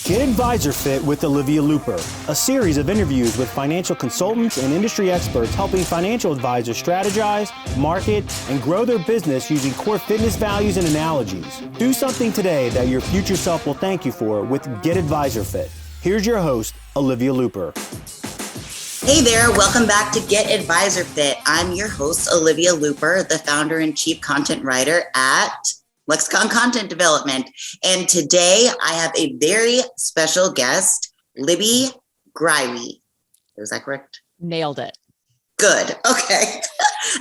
Get Advisor Fit with Olivia Looper, a series of interviews with financial consultants and industry experts helping financial advisors strategize, market, and grow their business using core fitness values and analogies. Do something today that your future self will thank you for with Get Advisor Fit. Here's your host, Olivia Looper. Hey there, welcome back to Get Advisor Fit. I'm your host, Olivia Looper, the founder and chief content writer at Lexicon Content Development. And today I have a very special guest, Libby Greiwe. Is that correct? Nailed it. Good. Okay.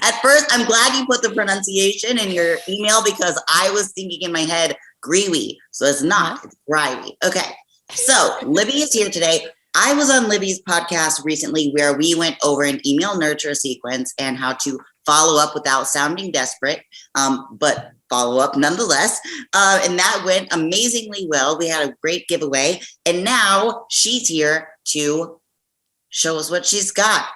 At first, I'm glad you put the pronunciation in your email because I was thinking in my head, Greiwe. So it's not, it's Greiwe. Okay. So Libby is here today. I was on Libby's podcast recently where we went over an email nurture sequence and how to follow up without sounding desperate, but follow up nonetheless. And that went amazingly well. We had a great giveaway. And now she's here to show us what she's got.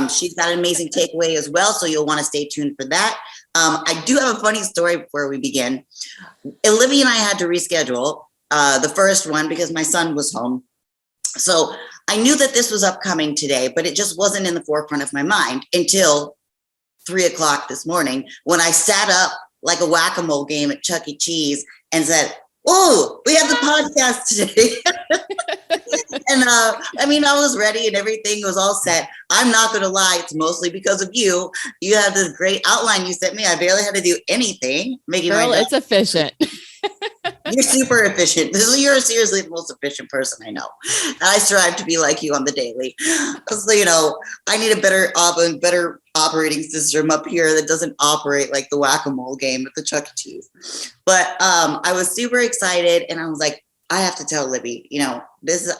She's got an amazing takeaway as well. So you'll want to stay tuned for that. I do have a funny story before we begin. Olivia and I had to reschedule the first one because my son was home. So I knew that this was upcoming today, but it just wasn't in the forefront of my mind until 3:00 this morning when I sat up like a whack-a-mole game at Chuck E. Cheese and said, "Oh, we have the podcast today." And I was ready and everything was all set. I'm not going to lie. It's mostly because of you. You have this great outline you sent me. I barely had to do anything. Girl, it's efficient. You're super efficient. You're seriously the most efficient person I know. And I strive to be like you on the daily. So, I need a better operating system up here that doesn't operate like the whack-a-mole game at the Chuck E. Cheese. But I was super excited and I was like, I have to tell Libby,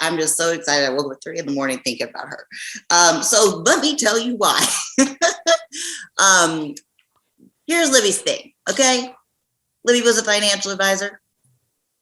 I'm just so excited. I woke up at 3 a.m. thinking about her. So let me tell you why. Here's Libby's thing, okay? Libby was a financial advisor.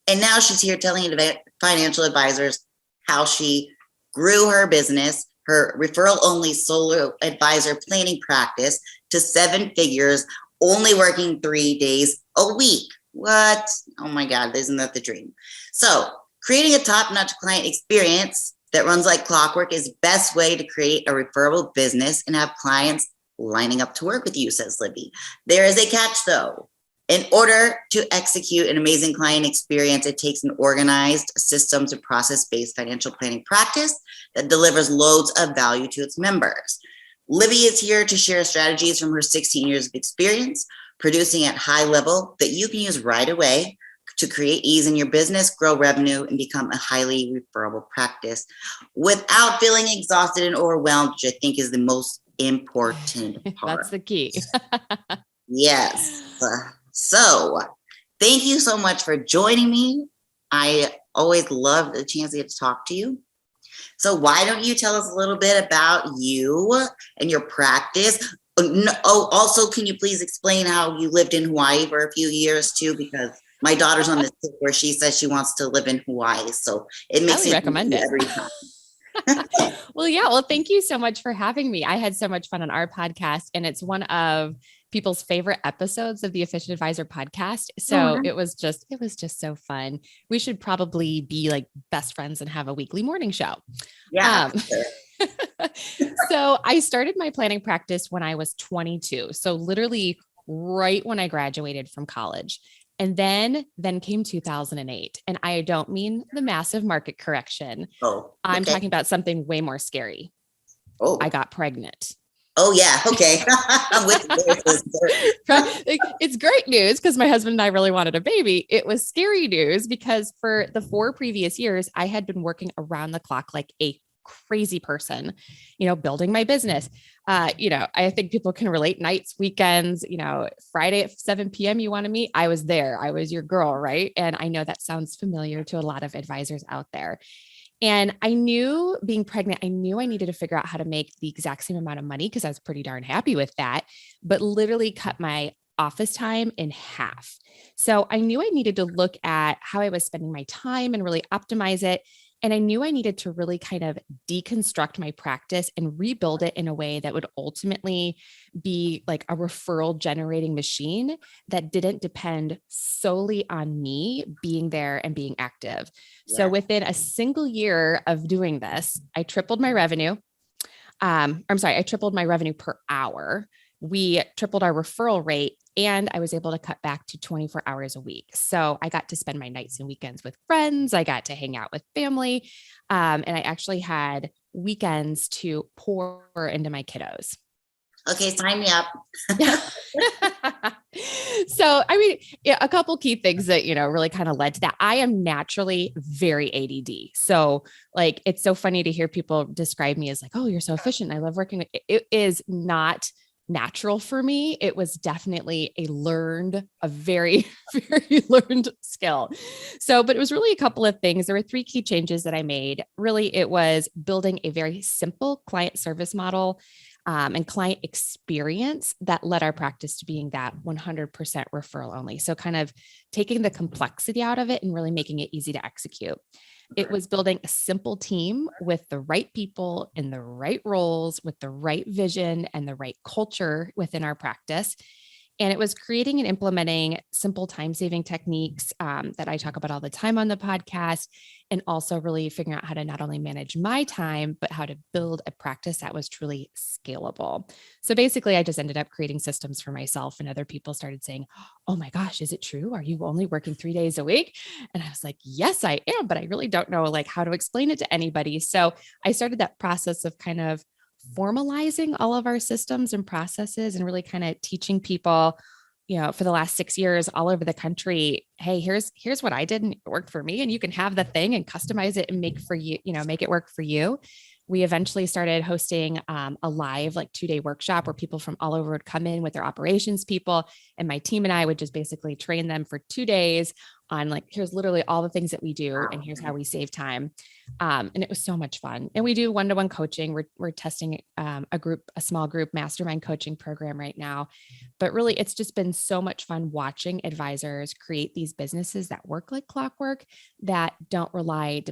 And now she's here telling financial advisors how she grew her business, her referral-only solo advisor planning practice to 7 figures, only working 3 days a week. What? Oh my God, isn't that the dream? So creating a top-notch client experience that runs like clockwork is the best way to create a referable business and have clients lining up to work with you, says Libby. There is a catch though. In order to execute an amazing client experience, it takes an organized systems and process-based financial planning practice that delivers loads of value to its members. Libby is here to share strategies from her 16 years of experience, producing at high level that you can use right away to create ease in your business, grow revenue, and become a highly referable practice without feeling exhausted and overwhelmed, which I think is the most important part. That's the key. Yes. So thank you so much for joining me. I always love the chance to get to talk to you. So why don't you tell us a little bit about you and your practice? Oh, also, can you please explain how you lived in Hawaii for a few years too? Because my daughter's on this tip where she says she wants to live in Hawaii. So it makes me recommend it every time. Well, thank you so much for having me. I had so much fun on our podcast and it's one of people's favorite episodes of the Efficient Advisor podcast. So it was just so fun. We should probably be like best friends and have a weekly morning show. Yeah. So I started my planning practice when I was 22. So literally right when I graduated from college. And then came 2008. And I don't mean the massive market correction. I'm talking about something way more scary. I got pregnant. Oh yeah. Okay. I'm with you. It's great news because my husband and I really wanted a baby. It was scary news because for the 4 previous years, I had been working around the clock like a crazy person, building my business. I think people can relate nights, weekends, Friday at 7 p.m. you want to meet. I was there. I was your girl. Right. And I know that sounds familiar to a lot of advisors out there. And I knew being pregnant, I knew I needed to figure out how to make the exact same amount of money because I was pretty darn happy with that, but literally cut my office time in half. So I knew I needed to look at how I was spending my time and really optimize it. And I knew I needed to really kind of deconstruct my practice and rebuild it in a way that would ultimately be like a referral generating machine that didn't depend solely on me being there and being active. So within a single year of doing this, I tripled my revenue. I tripled my revenue per hour. We tripled our referral rate, and I was able to cut back to 24 hours a week. So I got to spend my nights and weekends with friends. I got to hang out with family. And I actually had weekends to pour into my kiddos. Okay, sign me up. So, I mean, a couple key things that, really kind of led to that. I am naturally very ADD. So like, it's so funny to hear people describe me as like, oh, you're so efficient. I love working with it. Is not natural for me. It was definitely a very, very learned skill. So, but it was really a couple of things. There were 3 key changes that I made. Really, it was building a very simple client service model and client experience that led our practice to being that 100% referral only. So kind of taking the complexity out of it and really making it easy to execute. It was building a simple team with the right people in the right roles, with the right vision and the right culture within our practice. And it was creating and implementing simple time-saving techniques that I talk about all the time on the podcast, and also really figuring out how to not only manage my time, but how to build a practice that was truly scalable. So basically, I just ended up creating systems for myself, and other people started saying, oh my gosh, is it true? Are you only working 3 days a week? And I was like, yes, I am, but I really don't know like how to explain it to anybody. So I started that process of kind of formalizing all of our systems and processes and really kind of teaching people, for the last 6 years all over the country, hey, here's what I did and it worked for me, and you can have the thing and customize it and make it work for you. We eventually started hosting a live 2-day workshop where people from all over would come in with their operations people, and my team and I would just basically train them for 2 days on here's literally all the things that we do and here's how we save time. And it was so much fun. And we do one-to-one coaching. We're testing a small group mastermind coaching program right now. But really, it's just been so much fun watching advisors create these businesses that work like clockwork, that don't rely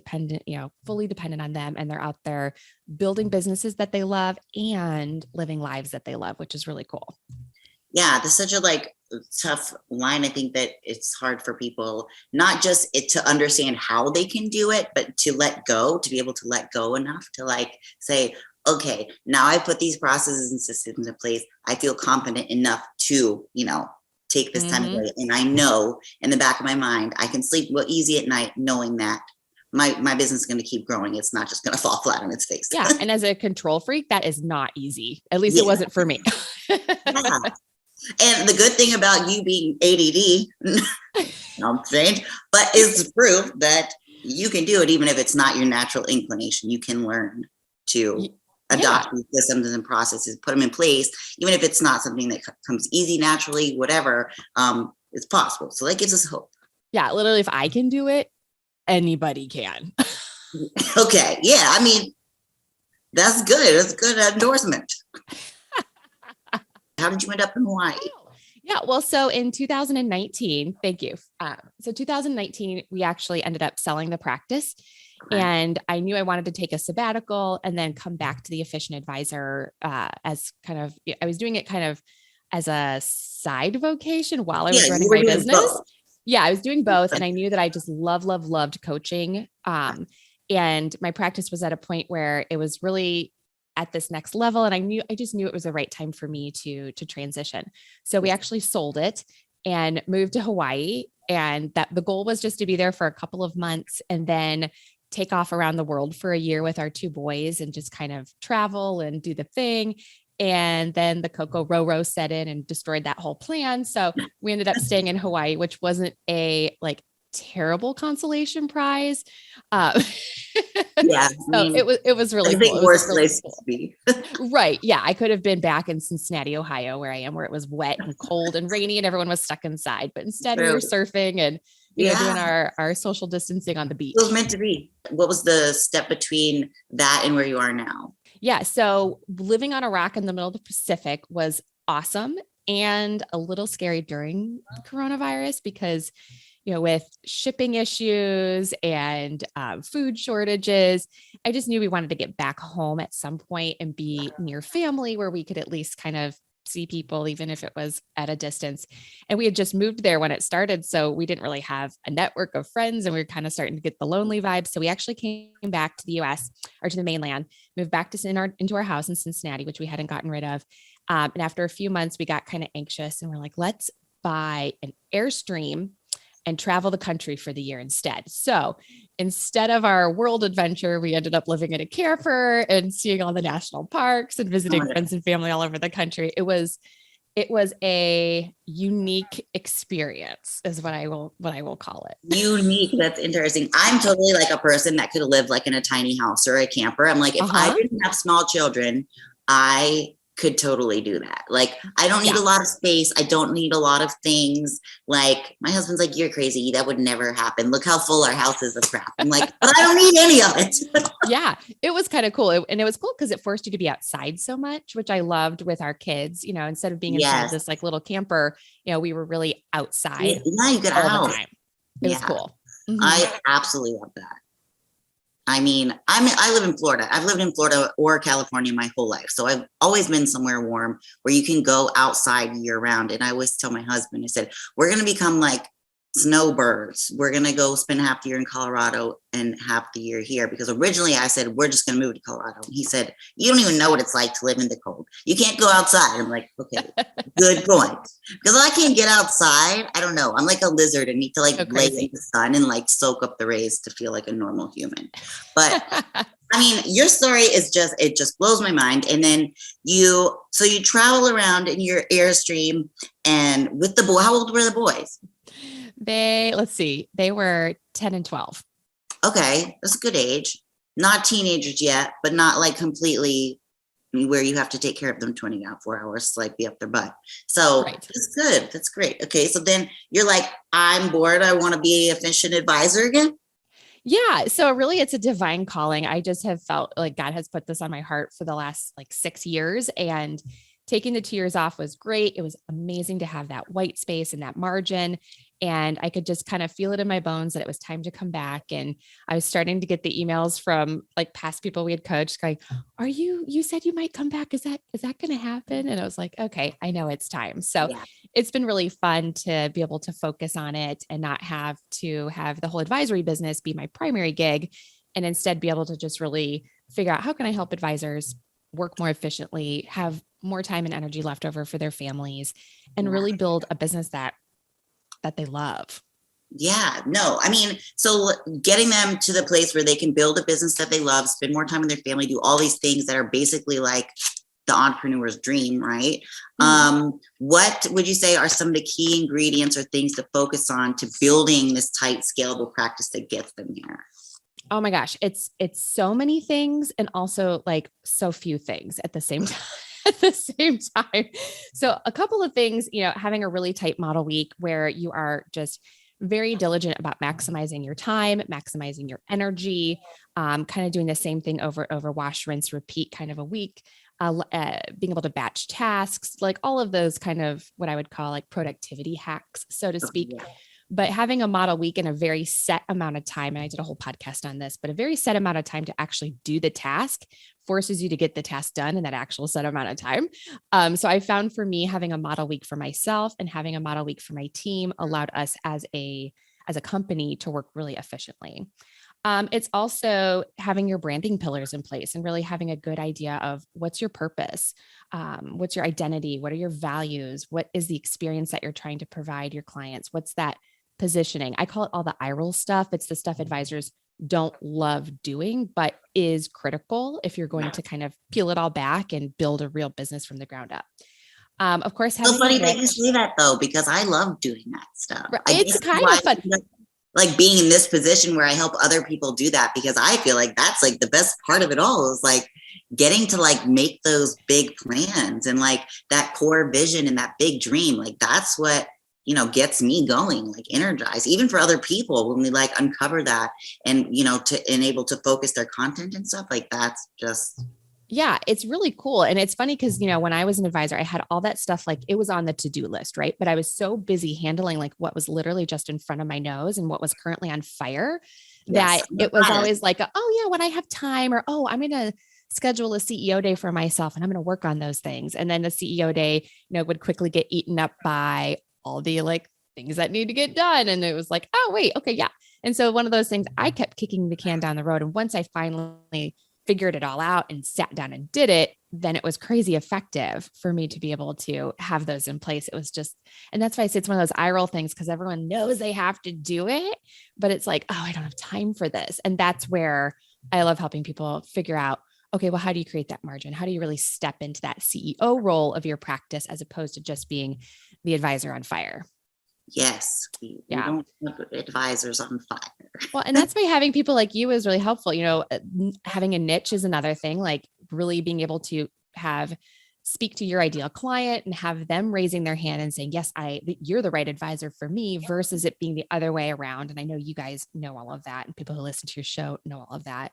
fully dependent on them. And they're out there building businesses that they love and living lives that they love, which is really cool. Yeah, there's such a tough line. I think that it's hard for people, not just to understand how they can do it, but to be able to let go enough to say, okay, now I put these processes and systems in place. I feel confident enough to, take this time away. And I know in the back of my mind, I can sleep easy at night knowing that my business is going to keep growing. It's not just going to fall flat on its face. Yeah. And as a control freak, that is not easy. At least it wasn't for me. Yeah. And the good thing about you being ADD, I'm strange, but is proof that you can do it even if it's not your natural inclination. You can learn to adopt these systems and processes, put them in place, even if it's not something that comes easy, naturally, whatever, it's possible. So that gives us hope. Yeah, literally, if I can do it, anybody can. Okay. Yeah. I mean, that's good. That's a good endorsement. How did you end up in Hawaii? Yeah. Well, so in 2019, thank you. So 2019, we actually ended up selling the practice, and I knew I wanted to take a sabbatical and then come back to the Efficient Advisor as I was doing it kind of as a side vocation while I was running my business. Both. Yeah, I was doing both. And I knew that I just loved coaching. And my practice was at a point where it was really at this next level. And I just knew it was the right time for me to transition. So we actually sold it and moved to Hawaii. And that the goal was just to be there for a couple of months and then take off around the world for a year with our 2 boys and just kind of travel and do the thing. And then the Coco Roro set in and destroyed that whole plan. So we ended up staying in Hawaii, which wasn't a terrible consolation prize. Yeah. So it was really cool. Worst place to be. Right. Yeah. I could have been back in Cincinnati, Ohio, where I am, where it was wet and cold and rainy and everyone was stuck inside. But instead we were surfing and doing our social distancing on the beach. It was meant to be. What was the step between that and where you are now? Yeah. So living on a rock in the middle of the Pacific was awesome and a little scary during coronavirus because with shipping issues and food shortages, I just knew we wanted to get back home at some point and be near family where we could at least kind of see people, even if it was at a distance. And we had just moved there when it started. So we didn't really have a network of friends and we were kind of starting to get the lonely vibe. So we actually came back to the US or to the mainland, moved back to into our house in Cincinnati, which we hadn't gotten rid of. And after a few months, we got kind of anxious and we're like, let's buy an Airstream and travel the country for the year instead. So instead of our world adventure, we ended up living in a camper and seeing all the national parks and visiting friends and family all over the country. It was a unique experience is what I will call it. Unique. That's interesting. I'm totally like a person that could live like in a tiny house or a camper. I'm like, if I didn't have small children, I could totally do that. Like, I don't need a lot of space. I don't need a lot of things. Like, my husband's like, you're crazy. That would never happen. Look how full our house is of crap. I'm like, but I don't need any of it. Yeah, it was kind of cool. And it was cool because it forced you to be outside so much, which I loved with our kids. Instead of being inside this like little camper, we were really outside. Yeah, you get all out. the time. It was cool. Mm-hmm. I absolutely love that. I mean, I live in Florida. I've lived in Florida or California my whole life. So I've always been somewhere warm where you can go outside year round. And I always tell my husband, I said, we're going to become like snowbirds. We're going to go spend half the year in Colorado and half the year here. Because originally I said, we're just going to move to Colorado. And he said, you don't even know what it's like to live in the cold. You can't go outside. I'm like, okay, good point. Because I can't get outside. I don't know. I'm like a lizard and need to like lay in the sun and like soak up the rays to feel like a normal human. But I mean, your story is it just blows my mind. And then you travel around in your Airstream and with the boy, how old were the boys? They were 10 and 12. Okay. That's a good age. Not teenagers yet, but not like completely where you have to take care of them 24 hours to like be up their butt. So That's good. That's great. Okay. So then you're like, I'm bored. I want to be a efficient advisor again. Yeah. So really it's a divine calling. I just have felt like God has put this on my heart for the last like 6 years, and taking the 2 years off was great. It was amazing to have that white space and that margin. And I could just kind of feel it in my bones that it was time to come back. And I was starting to get the emails from like past people we had coached going, you said you might come back. Is that going to happen? And I was like, okay, I know it's time. So it's been really fun to be able to focus on it and not have to have the whole advisory business be my primary gig, and instead be able to just really figure out how can I help advisors work more efficiently, have more time and energy left over for their families, and really build a business that they love. Yeah, no, I mean, so getting them to the place where they can build a business that they love, spend more time with their family, do all these things that are basically like the entrepreneur's dream, right? Mm-hmm. What would you say are some of the key ingredients or things to focus on to building this tight, scalable practice that gets them here? Oh my gosh, it's so many things and also like so few things at the same time. So a couple of things, having a really tight model week where you are just very diligent about maximizing your time, maximizing your energy, kind of doing the same thing over wash, rinse, repeat kind of a week, being able to batch tasks, like all of those kind of what I would call like productivity hacks, so to speak. Yeah. But having a model week in a very set amount of time, and I did a whole podcast on this, but a very set amount of time to actually do the task forces you to get the task done in that actual set amount of time. So I found for me, having a model week for myself and having a model week for my team allowed us as a company to work really efficiently. It's also having your branding pillars in place and really having a good idea of what's your purpose, what's your identity, what are your values, what is the experience that you're trying to provide your clients, what's that positioning. I call it all the eye roll stuff. It's the stuff advisors don't love doing, but is critical if you're going to kind of peel it all back and build a real business from the ground up. Of course, it's so funny that you say that though, because I love doing that stuff. It's kind of fun. Like being in this position where I help other people do that, because I feel like that's like the best part of it all is like getting to like make those big plans and like that core vision and that big dream. Like that's what, gets me going, like energized, even for other people when we like uncover that and, to enable to focus their content and stuff like that's just Yeah, it's really cool. And it's funny because, when I was an advisor, I had all that stuff, like it was on the to-do list, right? But I was so busy handling like what was literally just in front of my nose and what was currently on fire Yes. that it was always like, oh yeah, when I have time, or, oh, I'm going to schedule a CEO day for myself and I'm going to work on those things. And then the CEO day, would quickly get eaten up by all the like things that need to get done. And it was like, oh, wait, okay, yeah. And so one of those things, I kept kicking the can down the road. And once I finally figured it all out and sat down and did it, then it was crazy effective for me to be able to have those in place. It was just, and that's why I say it's one of those eye roll things, because everyone knows they have to do it, but it's like, oh, I don't have time for this. And that's where I love helping people figure out, okay, well, how do you create that margin? How do you really step into that CEO role of your practice as opposed to just being the advisor on fire? Yes. We don't put advisors on fire. Well, and that's why having people like you is really helpful. Having a niche is another thing, like really being able to speak to your ideal client and have them raising their hand and saying, yes, you're the right advisor for me, versus it being the other way around. And I know you guys know all of that, and people who listen to your show know all of that.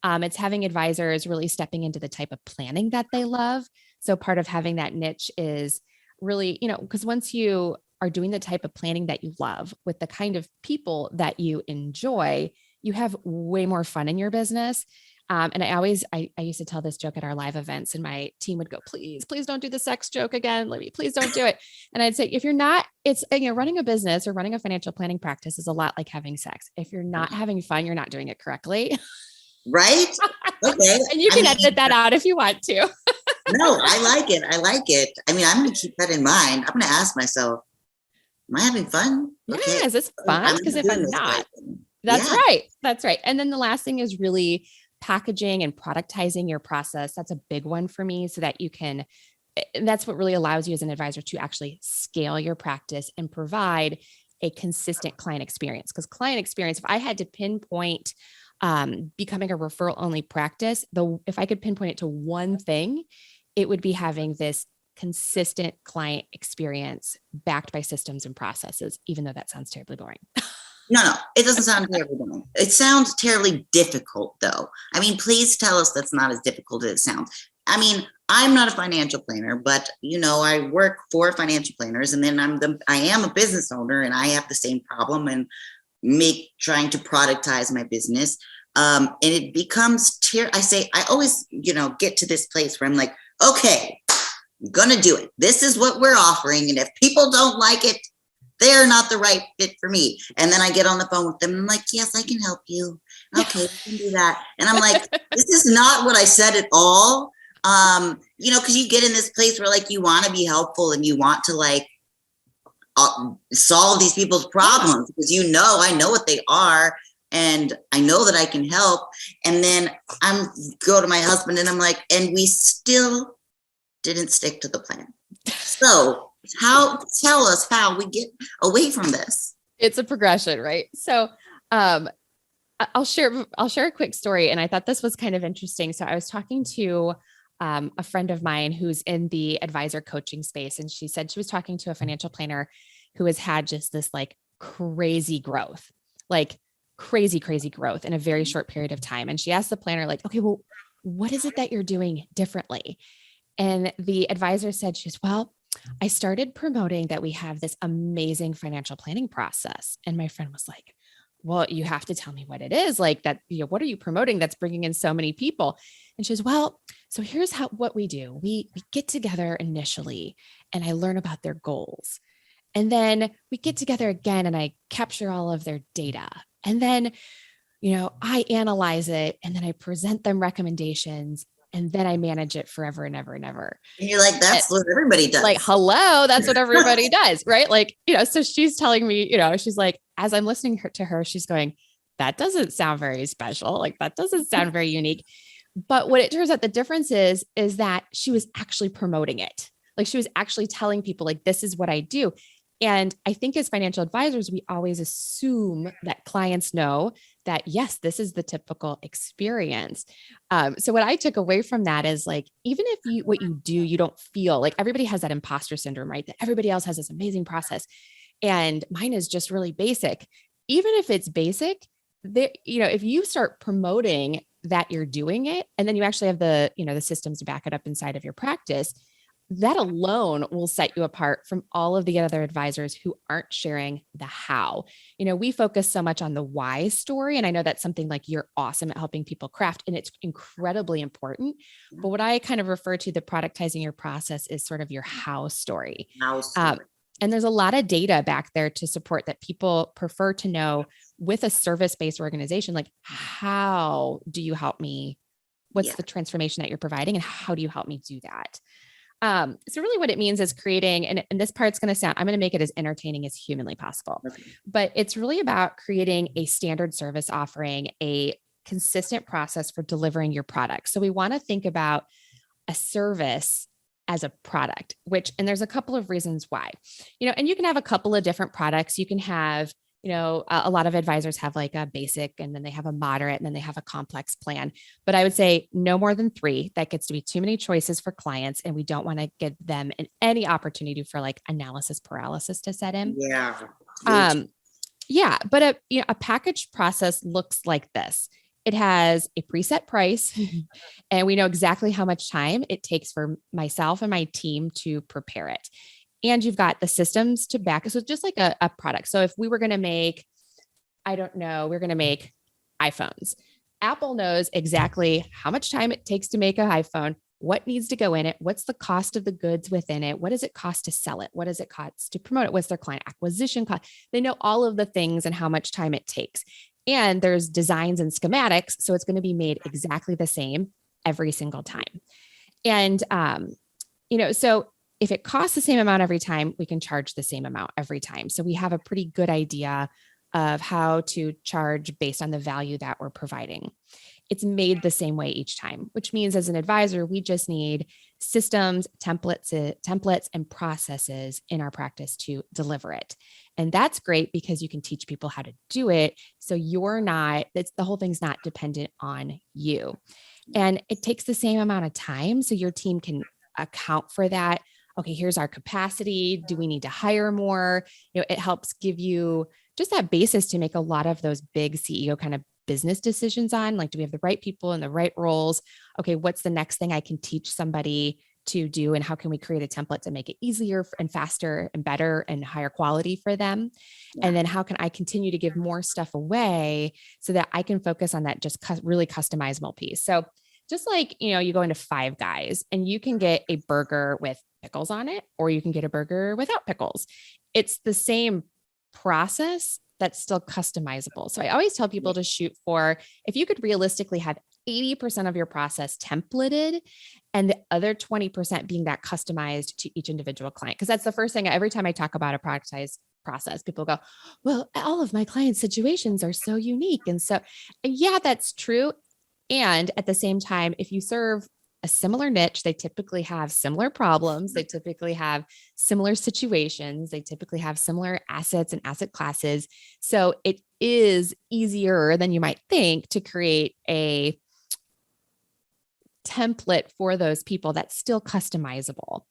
It's having advisors really stepping into the type of planning that they love. So part of having that niche is really, because once you are doing the type of planning that you love with the kind of people that you enjoy, you have way more fun in your business. And I used to tell this joke at our live events, and my team would go, please don't do the sex joke again, Libby, please don't do it. And I'd say, if you're not, it's, running a business or running a financial planning practice is a lot like having sex. If you're not having fun, you're not doing it correctly. Right? Okay. And you can edit that out if you want to. No, I like it. I mean, I'm going to keep that in mind. I'm going to ask myself, am I having fun? Okay. Yeah, is this fun? Because if I'm not, that's right. That's right. And then the last thing is really packaging and productizing your process. That's a big one for me, so that you can, and that's what really allows you as an advisor to actually scale your practice and provide a consistent client experience. Because client experience, if I had to pinpoint becoming a referral only practice, if I could pinpoint it to one thing, it would be having this consistent client experience backed by systems and processes, even though that sounds terribly boring. No, it doesn't sound terribly boring. It sounds terribly difficult, though. I mean, please tell us that's not as difficult as it sounds. I mean, I'm not a financial planner, but I work for financial planners, and then I am a business owner, and I have the same problem and trying to productize my business. And it becomes I always, get to this place where I'm like, okay, I'm going to do it. This is what we're offering. And if people don't like it, they're not the right fit for me. And then I get on the phone with them and I'm like, yes, I can help you. Okay, we can do that. And I'm like, this is not what I said at all. Because you get in this place where like you want to be helpful and you want to like solve these people's problems, because I know what they are and I know that I can help. And then go to my husband and I'm like, and we still didn't stick to the plan. So tell us how we get away from this. It's a progression, right? So I'll share a quick story. And I thought this was kind of interesting. So I was talking to a friend of mine who's in the advisor coaching space. And she said she was talking to a financial planner who has had just this like crazy growth in a very short period of time. And she asked the planner like, okay, well, what is it that you're doing differently? And the advisor said, well, I started promoting that we have this amazing financial planning process. And my friend was like, well, you have to tell me what it is, like that, what are you promoting that's bringing in so many people? And she says, well, so here's what we do. We get together initially and I learn about their goals. And then we get together again and I capture all of their data. And then, I analyze it and then I present them recommendations. And then I manage it forever and ever and ever. And you're like, that's what everybody does. Like, hello, that's what everybody does. Right. Like, so she's telling me, she's like, as I'm listening to her, she's going, that doesn't sound very special. Like, that doesn't sound very unique. But what it turns out the difference is that she was actually promoting it. Like, she was actually telling people like, this is what I do. And I think as financial advisors, we always assume that clients know that, yes, this is the typical experience. So what I took away from that is like, even if what you do, you don't feel like, everybody has that imposter syndrome, right? That everybody else has this amazing process. And mine is just really basic. Even if it's basic, if you start promoting that you're doing it, and then you actually have the, the systems to back it up inside of your practice, that alone will set you apart from all of the other advisors who aren't sharing the how. We focus so much on the why story. And I know that's something like you're awesome at helping people craft, and it's incredibly important. But what I kind of refer to the productizing your process is sort of your how story. And there's a lot of data back there to support that people prefer to know with a service-based organization, like, how do you help me? What's the transformation that you're providing, and how do you help me do that? So really what it means is creating, and this part's going to sound, I'm going to make it as entertaining as humanly possible, but it's really about creating a standard service offering, a consistent process for delivering your product. So we want to think about a service as a product, and there's a couple of reasons why, and you can have a couple of different products. You can have, a lot of advisors have like a basic, and then they have a moderate, and then they have a complex plan. But I would say no more than 3. That gets to be too many choices for clients. And we don't want to give them any opportunity for like analysis paralysis to set in. But a package process looks like this. It has a preset price, and we know exactly how much time it takes for myself and my team to prepare it. And you've got the systems to back it. So just like a product. So if we were going to make, we're going to make iPhones. Apple knows exactly how much time it takes to make an iPhone, what needs to go in it, what's the cost of the goods within it, what does it cost to sell it, what does it cost to promote it, what's their client acquisition cost. They know all of the things and how much time it takes. And there's designs and schematics. So it's going to be made exactly the same every single time. And, so if it costs the same amount every time, we can charge the same amount every time. So we have a pretty good idea of how to charge based on the value that we're providing. It's made the same way each time, which means as an advisor, we just need systems, templates, and processes in our practice to deliver it. And that's great because you can teach people how to do it. So the whole thing's not dependent on you. And it takes the same amount of time. So your team can account for that. Okay, here's our capacity. Do we need to hire more? It helps give you just that basis to make a lot of those big CEO kind of business decisions on, like, do we have the right people in the right roles? Okay, what's the next thing I can teach somebody to do? And how can we create a template to make it easier and faster and better and higher quality for them? And then how can I continue to give more stuff away so that I can focus on that just really customizable piece? So just like, you go into Five Guys and you can get a burger with pickles on it, or you can get a burger without pickles. It's the same process that's still customizable. So I always tell people to shoot for, if you could realistically have 80% of your process templated and the other 20% being that customized to each individual client. Because that's the first thing, every time I talk about a productized process, people go, well, all of my clients' situations are so unique. And so, yeah, that's true. And at the same time, if you serve a similar niche, they typically have similar problems. They typically have similar situations. They typically have similar assets and asset classes. So it is easier than you might think to create a template for those people that's still customizable,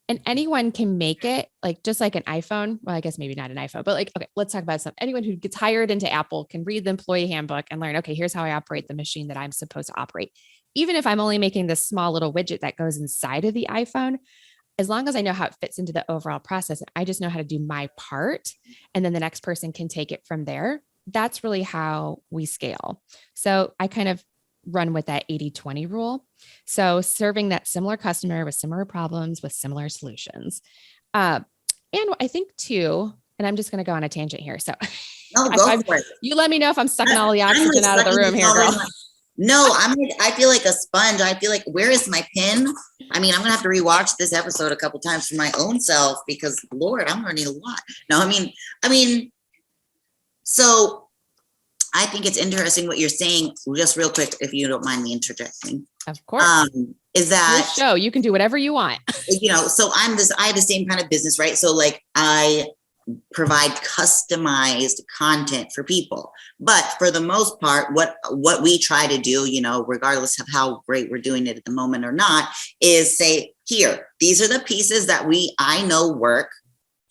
and anyone can make it, like, just like an iPhone. Well, I guess maybe not an iPhone, but like, okay, let's talk about something. Anyone who gets hired into Apple can read the employee handbook and learn, okay, here's how I operate the machine that I'm supposed to operate. Even if I'm only making this small little widget that goes inside of the iPhone, as long as I know how it fits into the overall process, I just know how to do my part, and then the next person can take it from there. That's really how we scale. So I kind of run with that 80-20 rule. So serving that similar customer with similar problems with similar solutions. And I think too, and I'm just going to go on a tangent here. So go for it. You let me know if I'm sucking all the oxygen out of the room here, girl. No, I feel like a sponge. I feel like, where is my pen? I mean, I'm going to have to rewatch this episode a couple times for my own self because, Lord, I'm learning a lot. No, I mean, so I think it's interesting what you're saying, just real quick, if you don't mind me interjecting. Of course. Is that show you can do whatever you want. So I have the same kind of business, right? So like I provide customized content for people, but for the most part, what we try to do, regardless of how great we're doing it at the moment or not, is say, here, these are the pieces that I know work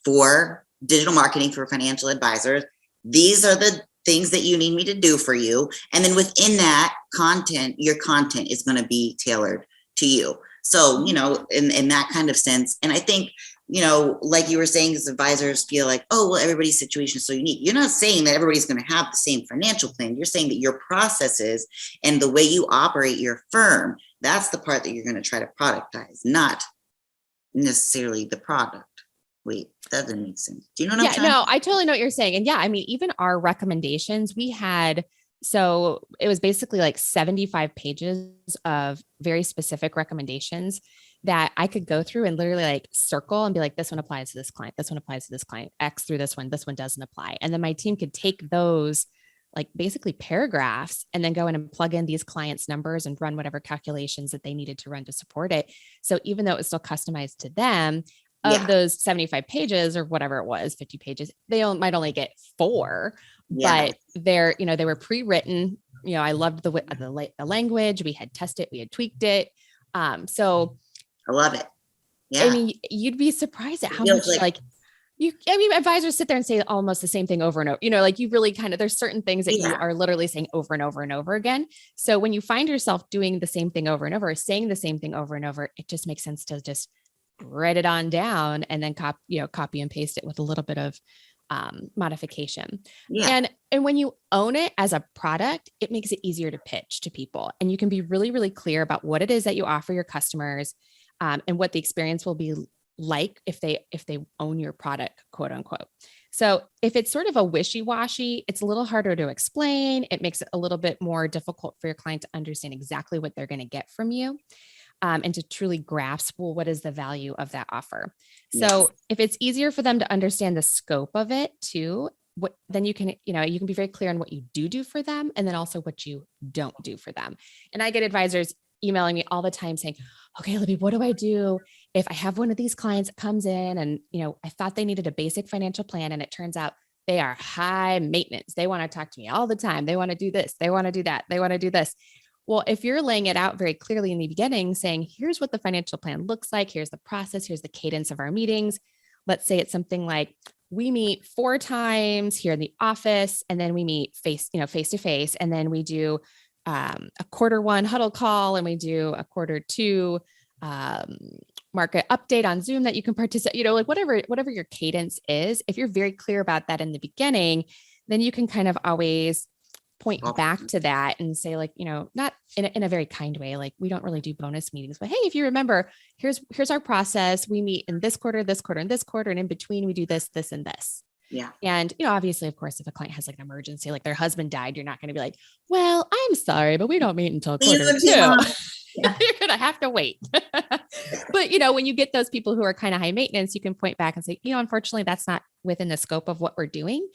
for digital marketing for financial advisors. These are the things that you need me to do for you. And then within that content, your content is going to be tailored to you. So, in that kind of sense. And I think, like you were saying, as advisors feel like, oh, well, everybody's situation is so unique. You're not saying that everybody's going to have the same financial plan. You're saying that your processes and the way you operate your firm, that's the part that you're going to try to productize, not necessarily the product. Wait, that doesn't make sense. Do you know what I'm saying? No, I totally know what you're saying. And yeah, I mean, even our recommendations, so it was basically like 75 pages of very specific recommendations that I could go through and literally like circle and be like, this one applies to this client. This one applies to this client, X through this one doesn't apply. And then my team could take those like basically paragraphs and then go in and plug in these clients' numbers and run whatever calculations that they needed to run to support it. So even though it was still customized to them, of those 75 pages or whatever it was, 50 pages, they might only get 4, but they were pre-written. I loved the language. We had tested, we had tweaked it. So I love it. Yeah. I mean, you'd be surprised at how much advisors sit there and say almost the same thing over and over, you really there's certain things that you are literally saying over and over and over again. So when you find yourself doing the same thing over and over, saying the same thing over and over, it just makes sense to just write it on down and then copy and paste it with a little bit of modification. Yeah. And when you own it as a product, it makes it easier to pitch to people. And you can be really, really clear about what it is that you offer your customers, and what the experience will be like if they own your product, quote unquote. So if it's sort of a wishy-washy, it's a little harder to explain. It makes it a little bit more difficult for your client to understand exactly what they're going to get from you. And to truly grasp, well, what is the value of that offer? So if it's easier for them to understand the scope of it too, then you can be very clear on what you do for them, and then also what you don't do for them. And I get advisors emailing me all the time saying, okay, Libby, what do I do if I have one of these clients that comes in and, I thought they needed a basic financial plan, and it turns out they are high maintenance. They want to talk to me all the time. They want to do this. They want to do that. They want to do this. Well, if you're laying it out very clearly in the beginning, saying, here's what the financial plan looks like, here's the process, here's the cadence of our meetings. Let's say it's something like we meet 4 times here in the office, and then we meet face to face. And then we do a quarter 1 huddle call, and we do a quarter 2 market update on Zoom that you can participate, whatever your cadence is. If you're very clear about that in the beginning, then you can kind of always point back to that and say, like, not in a very kind way, like, we don't really do bonus meetings, but hey, if you remember, here's our process. We meet in this quarter, and this quarter, and in between we do this, and this. Yeah. And, obviously, of course, if a client has like an emergency, like their husband died, you're not going to be like, well, I'm sorry, but we don't meet until quarter 2. Yeah. You're going to have to wait. But, when you get those people who are kind of high maintenance, you can point back and say, unfortunately, that's not within the scope of what we're doing.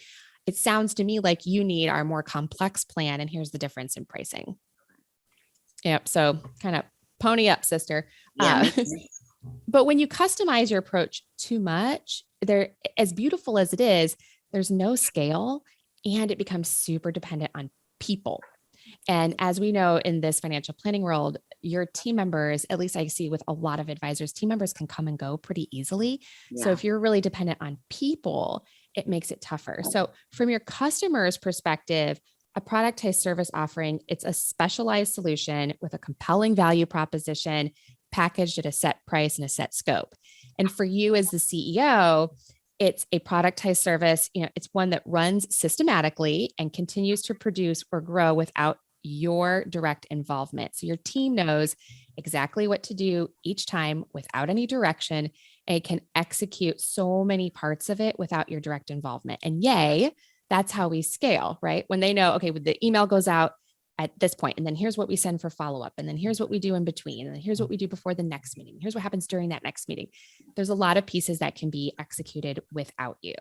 It sounds to me like you need our more complex plan, and here's the difference in pricing. Yep. So kind of pony up, sister. Yeah. But when you customize your approach too much, as beautiful as it is, there's no scale, and it becomes super dependent on people. And as we know in this financial planning world, your team members, at least I see with a lot of advisors, team members can come and go pretty easily. Yeah. So if you're really dependent on people, it makes it tougher. So from your customer's perspective, a productized service offering, it's a specialized solution with a compelling value proposition packaged at a set price and a set scope. And for you as the CEO, it's a productized service. It's one that runs systematically and continues to produce or grow without your direct involvement. So your team knows exactly what to do each time without any direction, and can execute so many parts of it without your direct involvement. And yay, that's how we scale, right? When they know, okay, the email goes out at this point, and then here's what we send for follow-up, and then here's what we do in between, and then here's what we do before the next meeting. Here's what happens during that next meeting. There's a lot of pieces that can be executed without you.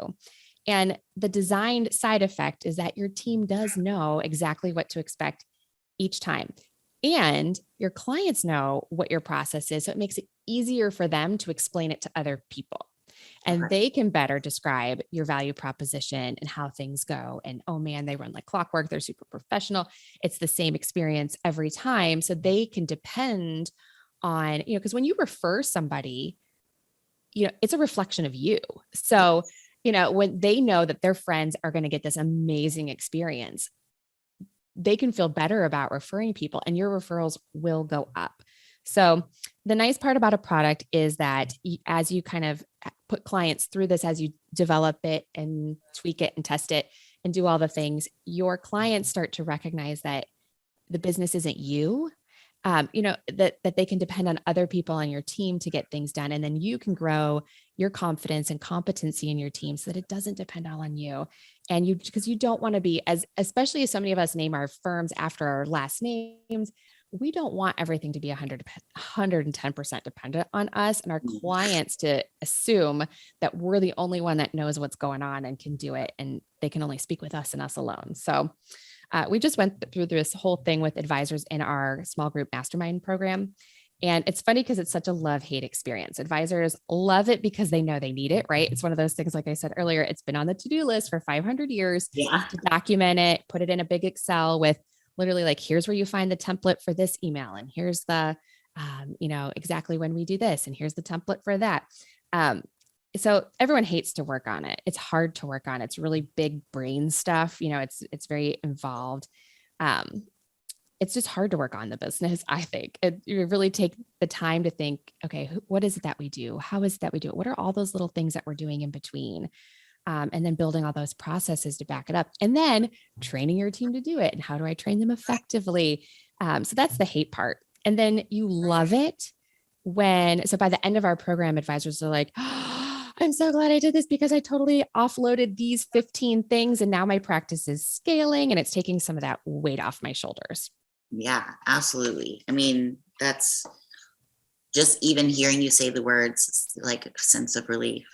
And the designed side effect is that your team does know exactly what to expect each time. And your clients know what your process is. So it makes it easier for them to explain it to other people. And they can better describe your value proposition and how things go. And, oh man, they run like clockwork. They're super professional. It's the same experience every time. So they can depend on, because when you refer somebody, it's a reflection of you. So when they know that their friends are going to get this amazing experience, they can feel better about referring people and your referrals will go up. So the nice part about a product is that as you kind of put clients through this, as you develop it and tweak it and test it and do all the things, your clients start to recognize that the business isn't you, that they can depend on other people on your team to get things done. And then you can grow your confidence and competency in your team so that it doesn't depend all on you. And because you don't want to be, especially as so many of us name our firms after our last names, we don't want everything to be 110% dependent on us and our clients to assume that we're the only one that knows what's going on and can do it. And they can only speak with us and us alone. So we just went through this whole thing with advisors in our small group mastermind program. And it's funny because it's such a love-hate experience. Advisors love it because they know they need it, right? It's one of those things, like I said earlier, it's been on the to-do list for 500 years to document it, put it in a big Excel with literally like, here's where you find the template for this email. And here's the, exactly when we do this. And here's the template for that. So everyone hates to work on it. It's hard to work on. It's really big brain stuff. It's very involved. It's just hard to work on the business. I think you really take the time to think, okay, what is it that we do? How is it that we do it? What are all those little things that we're doing in between? And then building all those processes to back it up and then training your team to do it. And how do I train them effectively? So that's the hate part. And then you love it so by the end of our program, advisors are like, oh, I'm so glad I did this because I totally offloaded these 15 things. And now my practice is scaling and it's taking some of that weight off my shoulders. Yeah, absolutely. I mean, that's just even hearing you say the words, like a sense of relief,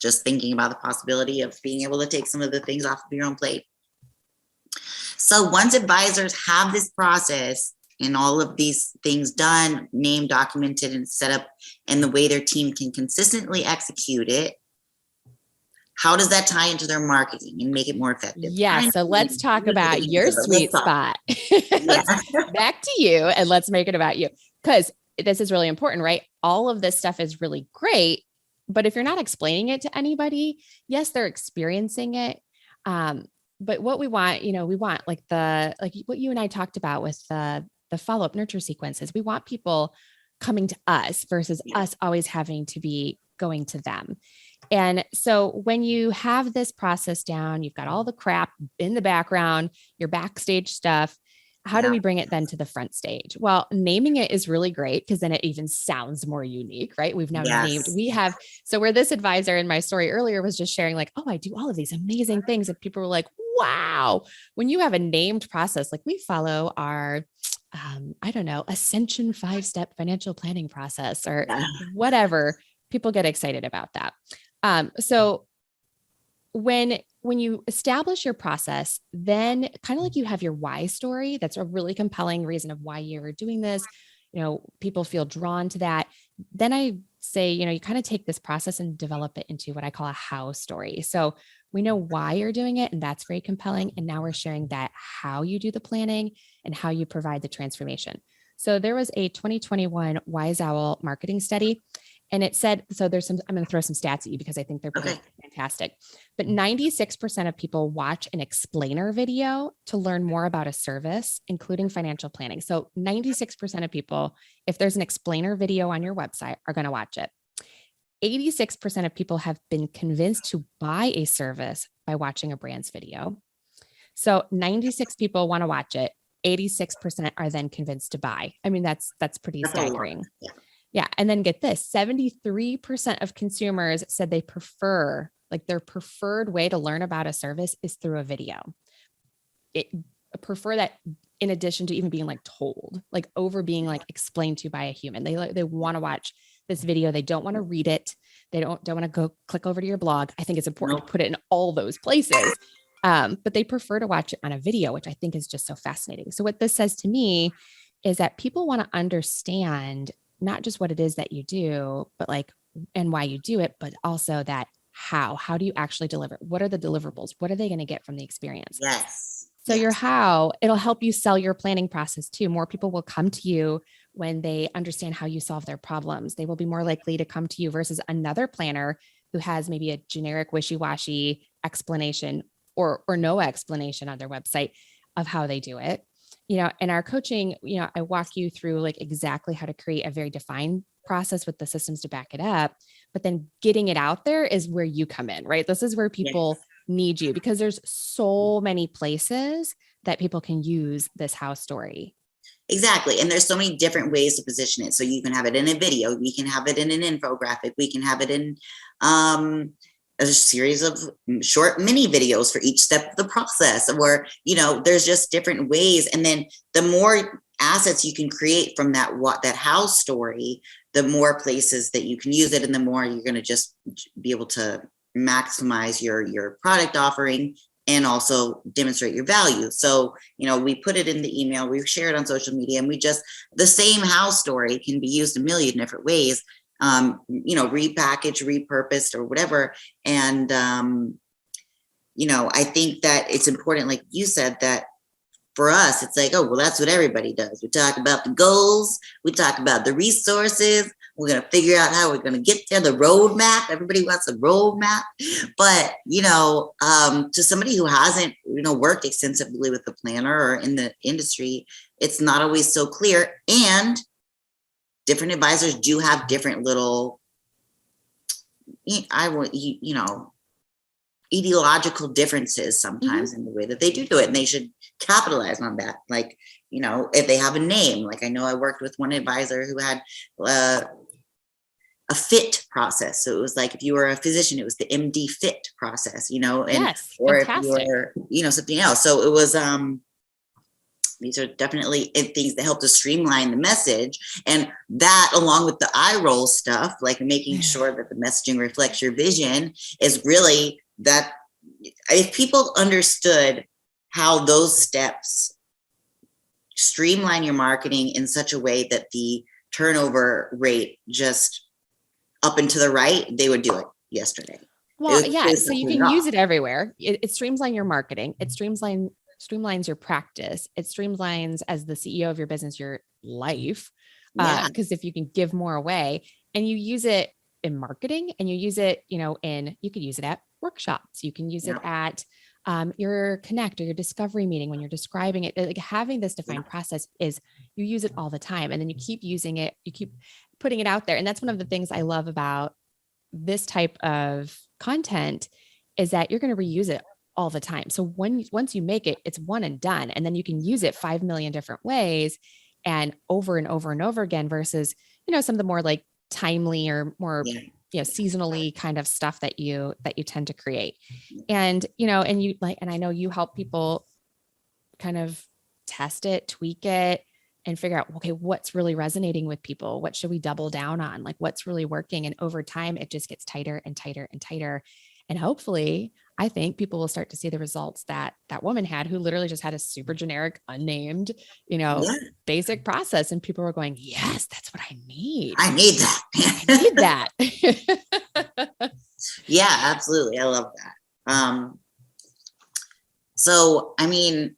just thinking about the possibility of being able to take some of the things off of your own plate. So once advisors have this process and all of these things done, named, documented, and set up, and the way their team can consistently execute it, how does that tie into their marketing and make it more effective? Yeah. So let's talk about your sweet spot. Back to you and let's make it about you. Because this is really important, right? All of this stuff is really great. But if you're not explaining it to anybody, yes, they're experiencing it. But what we want, we want like what you and I talked about with the follow-up nurture sequences. We want people coming to us versus us always having to be going to them. And so when you have this process down, you've got all the crap in the background, your backstage stuff. How do we bring it then to the front stage? Well, naming it is really great because then it even sounds more unique, right? We've now named, so where this advisor in my story earlier was just sharing like, oh, I do all of these amazing things. And people were like, wow, when you have a named process, like we follow our, Ascension 5-step financial planning process or whatever, people get excited about that. So when you establish your process, then kind of like you have your why story, that's a really compelling reason of why you're doing this. People feel drawn to that. Then I say, you kind of take this process and develop it into what I call a how story. So we know why you're doing it, and that's very compelling. And now we're sharing that how you do the planning and how you provide the transformation. So there was a 2021 Wise Owl marketing study. And it said, I'm going to throw some stats at you because I think they're pretty fantastic. But 96% of people watch an explainer video to learn more about a service, including financial planning. So 96% of people, if there's an explainer video on your website, are going to watch it. 86% of people have been convinced to buy a service by watching a brand's video. So 96 people want to watch it. 86% are then convinced to buy. I mean, that's pretty staggering. Yeah. And then get this, 73% of consumers said they prefer, like their preferred way to learn about a service is through a video. Prefer that in addition to even being like told, like over being like explained to by a human. They want to watch this video. They don't want to read it. They don't want to go click over to your blog. I think it's important to put it in all those places. But they prefer to watch it on a video, which I think is just so fascinating. So what this says to me is that people want to understand not just what it is that you do, but like, and why you do it, but also that how do you actually deliver? What are the deliverables? What are they going to get from the experience? Yes. So your how, it'll help you sell your planning process too. More people will come to you when they understand how you solve their problems. They will be more likely to come to you versus another planner who has maybe a generic wishy-washy explanation or no explanation on their website of how they do it. In our coaching, I walk you through like exactly how to create a very defined process with the systems to back it up, but then getting it out there is where you come in, right? This is where people need you, because there's so many places that people can use this how story. Exactly. And there's so many different ways to position it. So you can have it in a video, we can have it in an infographic, we can have it in a series of short mini videos for each step of the process, or, there's just different ways. And then the more assets you can create from that how story, the more places that you can use it, and the more you're going to just be able to maximize your product offering and also demonstrate your value. So, we put it in the email, we share it on social media, and the same how story can be used a million different ways, repackaged, repurposed, or whatever. And, I think that it's important, like you said, that for us, it's like, oh, well, that's what everybody does. We talk about the goals, we talk about the resources, we're going to figure out how we're going to get there, the roadmap. Everybody wants a roadmap. But, to somebody who hasn't, worked extensively with the planner or in the industry, it's not always so clear. And different advisors do have different little, ideological differences sometimes in the way that they do it. And they should capitalize on that. Like, if they have a name, like I know I worked with one advisor who had a fit process. So it was like, if you were a physician, it was the MD fit process, and yes, or fantastic. if you were, something else. So it was, these are definitely things that help to streamline the message, and that along with the eye roll stuff, like making sure that the messaging reflects your vision, is really that if people understood how those steps streamline your marketing in such a way that the turnover rate just up and to the right, they would do it yesterday. Well, so you can use it everywhere. It streamlines your marketing. It streamlines your practice. It streamlines, as the CEO of your business, your life. Because if you can give more away, and you use it in marketing, and you use it, you could use it at workshops. You can use it at your connect or your discovery meeting when you're describing it. Like, having this defined process is, you use it all the time, and then you keep using it. You keep putting it out there. And that's one of the things I love about this type of content, is that you're going to reuse it all the time. So once you make it, it's one and done. And then you can use it 5 million different ways and over and over and over again, versus, some of the more like timely or more, seasonally kind of stuff that you tend to create. And, and I know you help people kind of test it, tweak it, and figure out, okay, what's really resonating with people? What should we double down on? Like, what's really working? And over time, it just gets tighter and tighter and tighter. And hopefully, I think people will start to see the results that woman had, who literally just had a super generic, unnamed, basic process. And people were going, yes, that's what I need. I need that. I need that. Yeah, absolutely. I love that. So, I mean,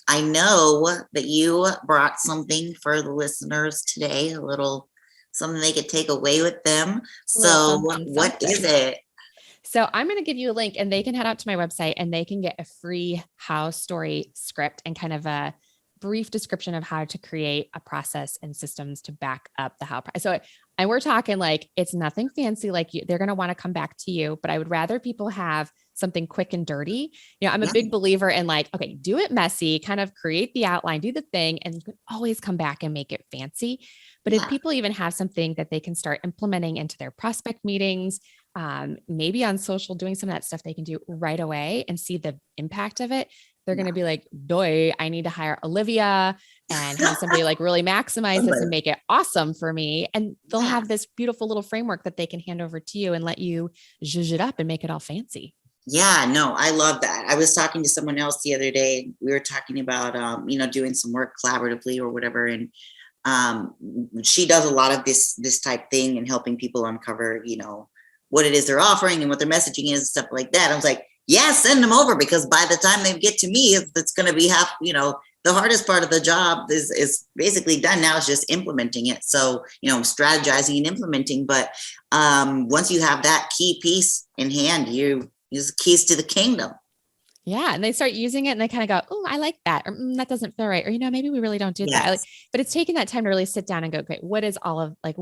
I know that you brought something for the listeners today, a little something they could take away with them. So what is it? So I'm going to give you a link, and they can head out to my website, and they can get a free how story script and kind of a brief description of how to create a process and systems to back up the how. So, and we're talking like, it's nothing fancy. Like, they're going to want to come back to you, but I would rather people have something quick and dirty. I'm a big believer in like, okay, do it messy, kind of create the outline, do the thing, and you can always come back and make it fancy. But if people even have something that they can start implementing into their prospect meetings, maybe on social, doing some of that stuff they can do right away and see the impact of it, they're going to be like, boy, I need to hire Olivia and have somebody like really maximize this and make it awesome for me. And they'll have this beautiful little framework that they can hand over to you and let you zhuzh it up and make it all fancy. Yeah, no, I love that. I was talking to someone else the other day. We were talking about, doing some work collaboratively or whatever. And she does a lot of this type thing and helping people uncover, what it is they're offering and what their messaging is and stuff like that. I was like, yeah, send them over, because by the time they get to me, it's going to be the hardest part of the job is basically done now. It's just implementing it. So, strategizing and implementing. But once you have that key piece in hand, you use keys to the kingdom. Yeah. And they start using it and they kind of go, oh, I like that. Or that doesn't feel right. Or, maybe we really don't do that. But it's taking that time to really sit down and go, okay, what is all of like,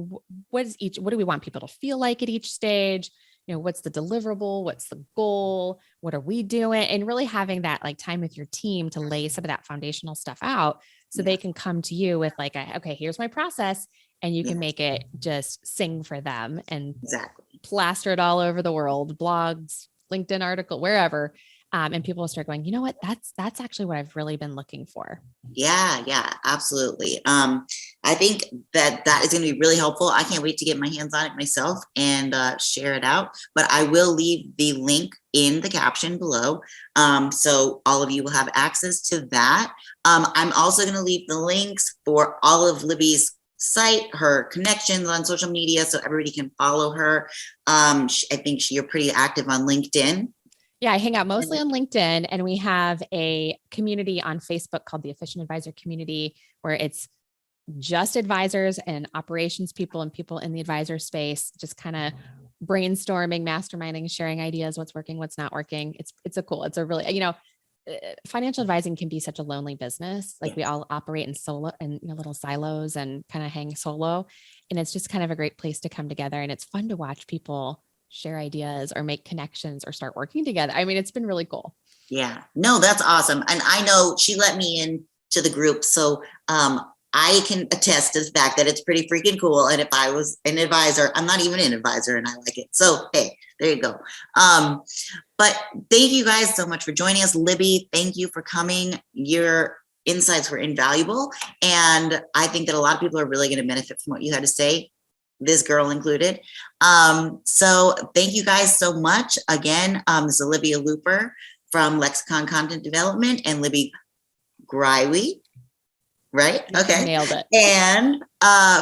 what do we want people to feel like at each stage? What's the deliverable? What's the goal? What are we doing? And really having that like time with your team to lay some of that foundational stuff out so they can come to you with like, okay, here's my process. And you can make it just sing for them and plaster it all over the world, blogs, LinkedIn article, wherever. And people will start going, you know what? That's actually what I've really been looking for. Yeah, absolutely. I think that is going to be really helpful. I can't wait to get my hands on it myself and share it out. But I will leave the link in the caption below, so all of you will have access to that. I'm also going to leave the links for all of Libby's site, her connections on social media, so everybody can follow her. I think you're pretty active on LinkedIn. Yeah, I hang out mostly on LinkedIn, and we have a community on Facebook called the Efficient Advisor Community, where it's just advisors and operations people and people in the advisor space, just kind of brainstorming, masterminding, sharing ideas, what's working, what's not working. It's a really, financial advising can be such a lonely business. Like we all operate in solo and little silos and kind of hang solo. And it's just kind of a great place to come together. And it's fun to watch people share ideas or make connections or start working together. I mean, it's been really cool. Yeah, no, that's awesome. And I know she let me into the group. So I can attest to the fact that it's pretty freaking cool. And if I was an advisor, I'm not even an advisor and I like it. So, hey, there you go. But thank you guys so much for joining us. Libby, thank you for coming. Your insights were invaluable. And I think that a lot of people are really going to benefit from what you had to say, this girl included. So thank you guys so much. Again, this is Olivia Looper from Lexicon Content Development and Libby Greiwe, right? Okay. Nailed it. And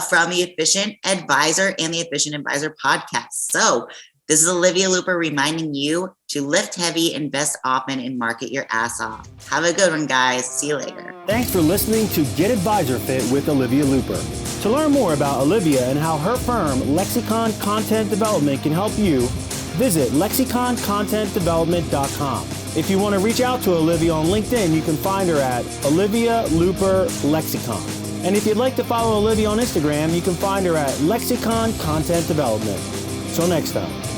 from the Efficient Advisor and the Efficient Advisor podcast. So this is Olivia Looper reminding you to lift heavy, invest often, and market your ass off. Have a good one, guys. See you later. Thanks for listening to Get Advisor Fit with Olivia Looper. To learn more about Olivia and how her firm, Lexicon Content Development, can help you, visit lexiconcontentdevelopment.com. If you want to reach out to Olivia on LinkedIn, you can find her at Olivia Looper Lexicon. And if you'd like to follow Olivia on Instagram, you can find her at Lexicon Content Development. Till next time.